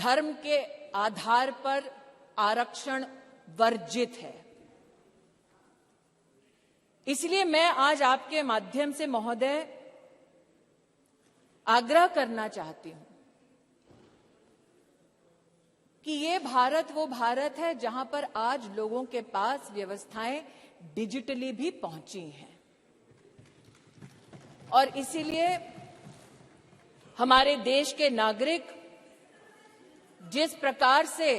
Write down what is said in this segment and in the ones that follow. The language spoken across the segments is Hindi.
धर्म के आधार पर आरक्षण वर्जित है। इसलिए मैं आज आपके माध्यम से महोदय आग्रह करना चाहती हूं कि ये भारत वो भारत है जहां पर आज लोगों के पास व्यवस्थाएं डिजिटली भी पहुंची हैं, और इसीलिए हमारे देश के नागरिक जिस प्रकार से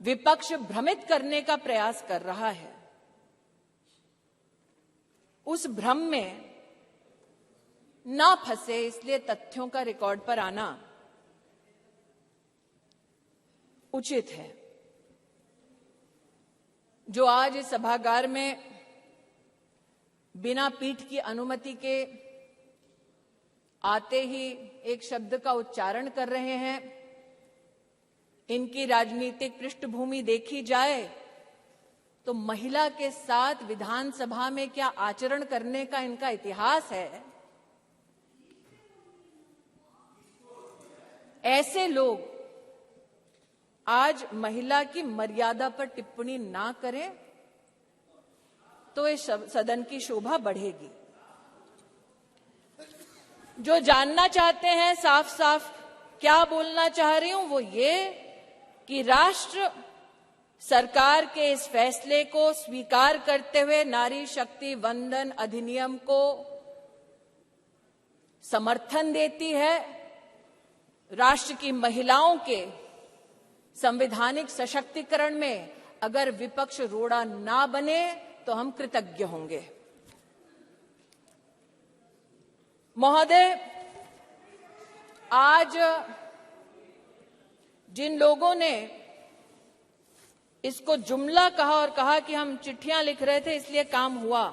विपक्ष भ्रमित करने का प्रयास कर रहा है, उस भ्रम में ना फंसे, इसलिए तथ्यों का रिकॉर्ड पर आना उचित है। जो आज इस सभागार में बिना पीठ की अनुमति के आते ही एक शब्द का उच्चारण कर रहे हैं, इनकी राजनीतिक पृष्ठभूमि देखी जाए तो महिला के साथ विधानसभा में क्या आचरण करने का इनका इतिहास है। ऐसे लोग आज महिला की मर्यादा पर टिप्पणी ना करें तो इस सदन की शोभा बढ़ेगी। जो जानना चाहते हैं साफ साफ क्या बोलना चाह रही हूं, वो ये कि राष्ट्र सरकार के इस फैसले को स्वीकार करते हुए नारी शक्ति वंदन अधिनियम को समर्थन देती है। राष्ट्र की महिलाओं के संवैधानिक सशक्तिकरण में अगर विपक्ष रोड़ा ना बने तो हम कृतज्ञ होंगे। महोदय, आज जिन लोगों ने इसको जुमला कहा और कहा कि हम चिट्ठियां लिख रहे थे इसलिए काम हुआ,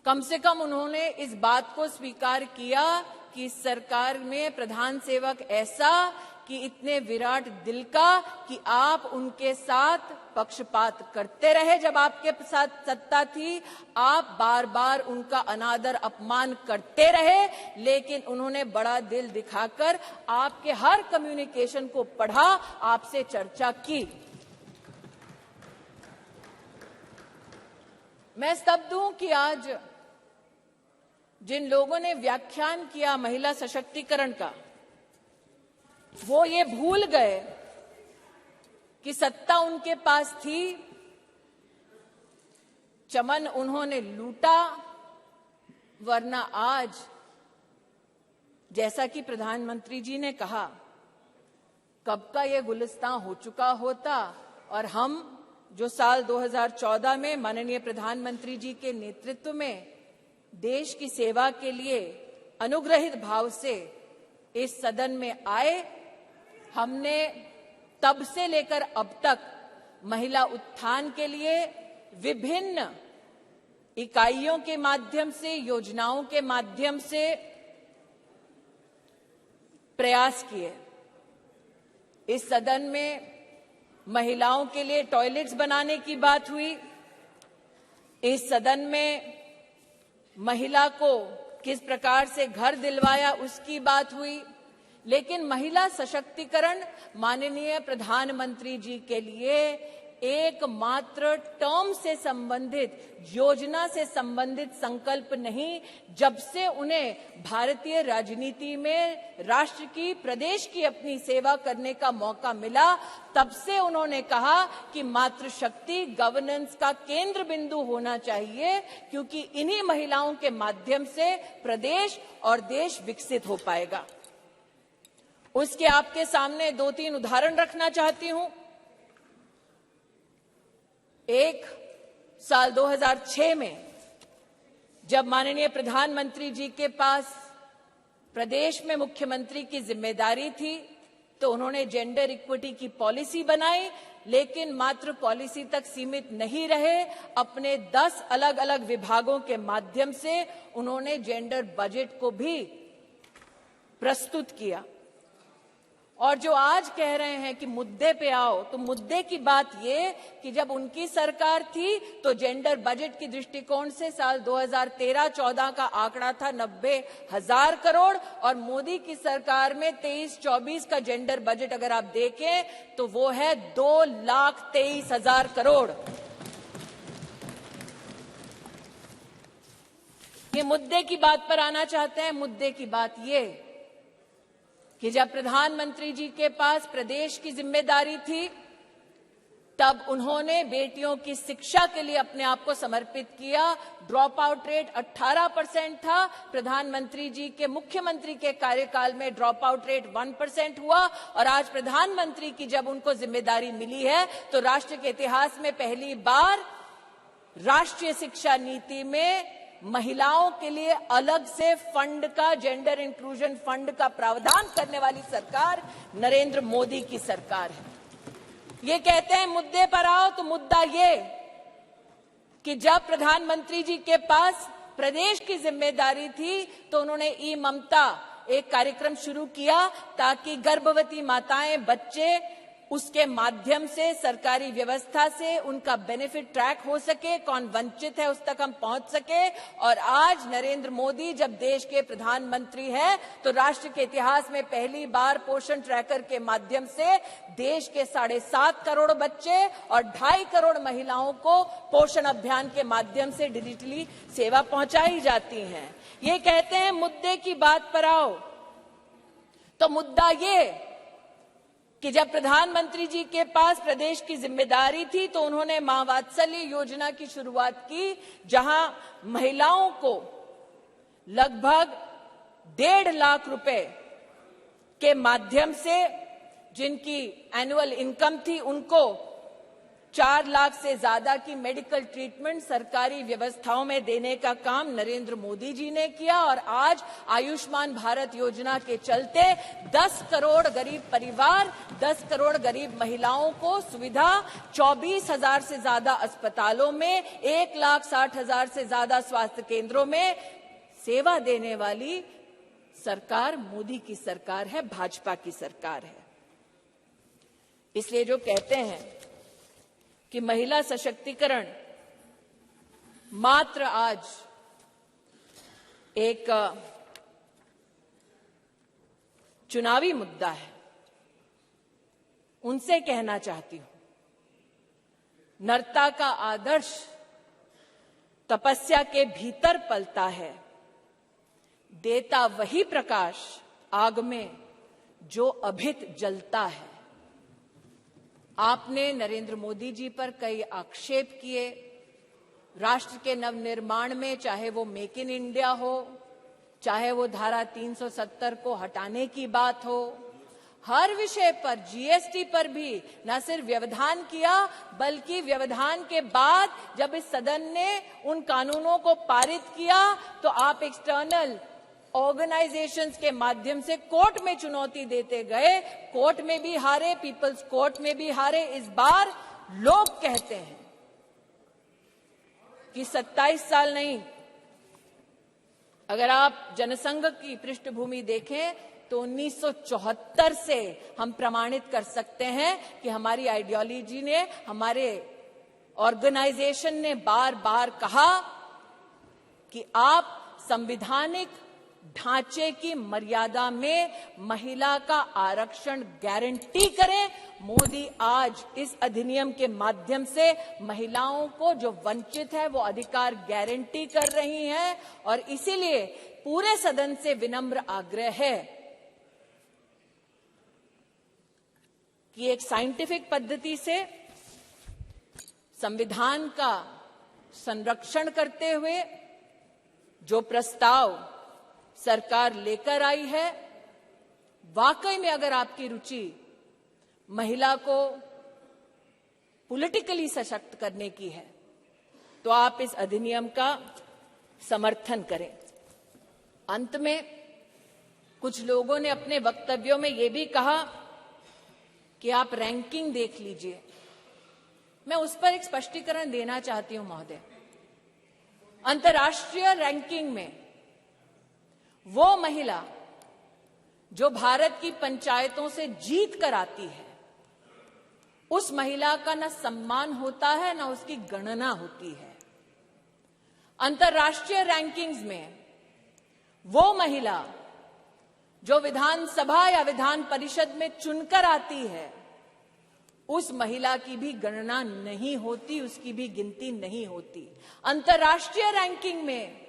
कम से कम उन्होंने इस बात को स्वीकार किया कि सरकार में प्रधान सेवक ऐसा कि इतने विराट दिल का कि आप उनके साथ पक्षपात करते रहे। जब आपके साथ सत्ता थी आप बार बार उनका अनादर अपमान करते रहे, लेकिन उन्होंने बड़ा दिल दिखाकर आपके हर कम्युनिकेशन को पढ़ा, आपसे चर्चा की। मैं स्तब्ध हूं कि आज जिन लोगों ने व्याख्यान किया महिला सशक्तिकरण का, वो ये भूल गए कि सत्ता उनके पास थी, चमन उन्होंने लूटा, वरना आज जैसा कि प्रधानमंत्री जी ने कहा कब का ये गुलिस्तान हो चुका होता, और हम जो साल 2014 में माननीय प्रधानमंत्री जी के नेतृत्व में देश की सेवा के लिए अनुग्रहित भाव से इस सदन में आए, हमने तब से लेकर अब तक महिला उत्थान के लिए विभिन्न इकाइयों के माध्यम से, योजनाओं के माध्यम से प्रयास किए। इस सदन में महिलाओं के लिए टॉयलेट्स बनाने की बात हुई, इस सदन में महिला को किस प्रकार से घर दिलवाया उसकी बात हुई, लेकिन महिला सशक्तिकरण माननीय प्रधानमंत्री जी के लिए एकमात्र टर्म से संबंधित, योजना से संबंधित संकल्प नहीं। जब से उन्हें भारतीय राजनीति में राष्ट्र की, प्रदेश की अपनी सेवा करने का मौका मिला, तब से उन्होंने कहा कि मातृशक्ति गवर्नेंस का केंद्र बिंदु होना चाहिए, क्योंकि इन्हीं महिलाओं के माध्यम से प्रदेश और देश विकसित हो पाएगा। उसके आपके सामने 2-3 उदाहरण रखना चाहती हूं। एक, साल 2006 में जब माननीय प्रधानमंत्री जी के पास प्रदेश में मुख्यमंत्री की जिम्मेदारी थी, तो उन्होंने जेंडर इक्विटी की पॉलिसी बनाई, लेकिन मात्र पॉलिसी तक सीमित नहीं रहे, अपने 10 अलग अलग विभागों के माध्यम से उन्होंने जेंडर बजट को भी प्रस्तुत किया। और जो आज कह रहे हैं कि मुद्दे पे आओ, तो मुद्दे की बात ये कि जब उनकी सरकार थी तो जेंडर बजट की दृष्टिकोण से साल 2013-14 का आंकड़ा था 90,000 करोड़ और मोदी की सरकार में 23-24 का जेंडर बजट अगर आप देखें तो वो है 2,23,000 करोड़। ये मुद्दे की बात पर आना चाहते हैं। मुद्दे की बात ये कि जब प्रधानमंत्री जी के पास प्रदेश की जिम्मेदारी थी तब उन्होंने बेटियों की शिक्षा के लिए अपने आप को समर्पित किया। ड्रॉप आउट रेट 18% था। प्रधानमंत्री जी के मुख्यमंत्री के कार्यकाल में ड्रॉप आउट रेट 1% हुआ और आज प्रधानमंत्री की जब उनको जिम्मेदारी मिली है तो राष्ट्र के इतिहास में पहली बार राष्ट्रीय शिक्षा नीति में महिलाओं के लिए अलग से फंड का, जेंडर इंक्लूजन फंड का प्रावधान करने वाली सरकार नरेंद्र मोदी की सरकार है। ये कहते हैं मुद्दे पर आओ, तो मुद्दा ये कि जब प्रधानमंत्री जी के पास प्रदेश की जिम्मेदारी थी तो उन्होंने ई ममता एक कार्यक्रम शुरू किया ताकि गर्भवती माताएं, बच्चे उसके माध्यम से सरकारी व्यवस्था से उनका बेनिफिट ट्रैक हो सके, कौन वंचित है उस तक हम पहुंच सके। और आज नरेंद्र मोदी जब देश के प्रधानमंत्री हैं तो राष्ट्र के इतिहास में पहली बार पोषण ट्रैकर के माध्यम से देश के 7.5 करोड़ बच्चे और 2.5 करोड़ महिलाओं को पोषण अभियान के माध्यम से डिजिटली सेवा पहुंचाई जाती है। ये कहते हैं मुद्दे की बात पर आओ, तो मुद्दा ये कि जब प्रधानमंत्री जी के पास प्रदेश की जिम्मेदारी थी तो उन्होंने मां वात्सल्य योजना की शुरुआत की, जहां महिलाओं को लगभग 1.5 लाख रुपए के माध्यम से जिनकी एनुअल इनकम थी उनको 4 लाख से ज्यादा की मेडिकल ट्रीटमेंट सरकारी व्यवस्थाओं में देने का काम नरेंद्र मोदी जी ने किया। और आज आयुष्मान भारत योजना के चलते 10 करोड़ गरीब परिवार, 10 करोड़ गरीब महिलाओं को सुविधा, 24,000 से ज्यादा अस्पतालों में, 1,60,000 से ज्यादा स्वास्थ्य केंद्रों में सेवा देने वाली सरकार मोदी की सरकार है, भाजपा की सरकार है। इसलिए जो कहते हैं कि महिला सशक्तिकरण मात्र आज एक चुनावी मुद्दा है, उनसे कहना चाहती हूं, नरता का आदर्श तपस्या के भीतर पलता है, देता वही प्रकाश आग में जो अभित जलता है। आपने नरेंद्र मोदी जी पर कई आक्षेप किए राष्ट्र के नवनिर्माण में, चाहे वो मेक इन इंडिया हो, चाहे वो धारा 370 को हटाने की बात हो, हर विषय पर, जीएसटी पर भी न सिर्फ व्यवधान किया बल्कि व्यवधान के बाद जब इस सदन ने उन कानूनों को पारित किया तो आप एक्सटर्नल ऑर्गेनाइजेशंस के माध्यम से कोर्ट में चुनौती देते गए, कोर्ट में भी हारे, पीपल्स कोर्ट में भी हारे। इस बार लोग कहते हैं कि 27 साल नहीं, अगर आप जनसंघ की पृष्ठभूमि देखें तो 1974 से हम प्रमाणित कर सकते हैं कि हमारी आइडियोलॉजी ने, हमारे ऑर्गेनाइजेशन ने बार बार कहा कि आप संवैधानिक ढांचे की मर्यादा में महिला का आरक्षण गारंटी करें। मोदी आज इस अधिनियम के माध्यम से महिलाओं को जो वंचित है वो अधिकार गारंटी कर रही हैं और इसीलिए पूरे सदन से विनम्र आग्रह है कि एक साइंटिफिक पद्धति से संविधान का संरक्षण करते हुए जो प्रस्ताव सरकार लेकर आई है, वाकई में अगर आपकी रुचि महिला को पॉलिटिकली सशक्त करने की है तो आप इस अधिनियम का समर्थन करें। अंत में कुछ लोगों ने अपने वक्तव्यों में यह भी कहा कि आप रैंकिंग देख लीजिए। मैं उस पर एक स्पष्टीकरण देना चाहती हूं महोदय। अंतर्राष्ट्रीय रैंकिंग में वो महिला जो भारत की पंचायतों से जीत कर आती है, उस महिला का न सम्मान होता है न उसकी गणना होती है। अंतर्राष्ट्रीय रैंकिंग्स में वो महिला जो विधानसभा या विधान परिषद में चुनकर आती है, उस महिला की भी गणना नहीं होती, उसकी भी गिनती नहीं होती। अंतर्राष्ट्रीय रैंकिंग में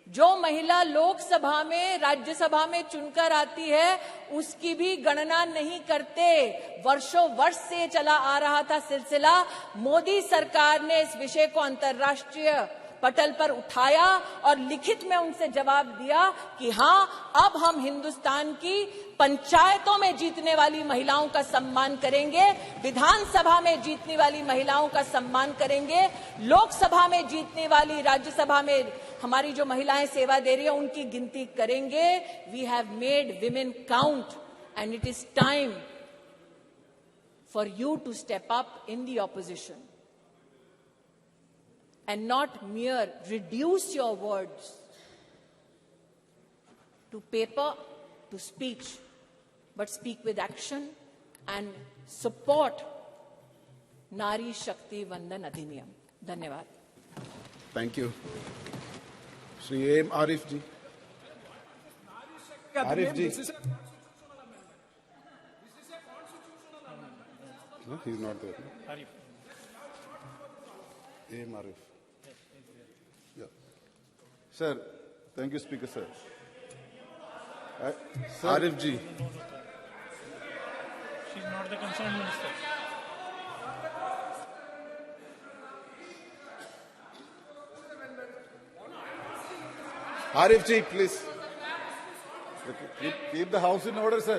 जो महिला लोकसभा में, राज्यसभा में चुनकर आती है, उसकी भी गणना नहीं करते। वर्षों वर्ष से चला आ रहा था सिलसिला। मोदी सरकार ने इस विषय को अंतर्राष्ट्रीय पटल पर उठाया और लिखित में उनसे जवाब दिया कि हां, अब हम हिंदुस्तान की पंचायतों में जीतने वाली महिलाओं का सम्मान करेंगे, विधानसभा में जीतने वाली महिलाओं का सम्मान करेंगे, लोकसभा में जीतने वाली, राज्यसभा में हमारी जो महिलाएं सेवा दे रही है उनकी गिनती करेंगे। We have made women count and it is time for you to step up in the opposition and not mere reduce your words to paper, to speech, but speak with action and support Nari Shakti Vandan Adhiniyam. Dhanyawad. Thank you. Shri A.M. Arif ji. Arif ji. No, he's not there. Arif. A.M. Arif. Yeah. Sir, thank you, Speaker, sir. Sir. Arif ji. She's not the concerned minister. Arif ji, please. Keep the house in order, sir.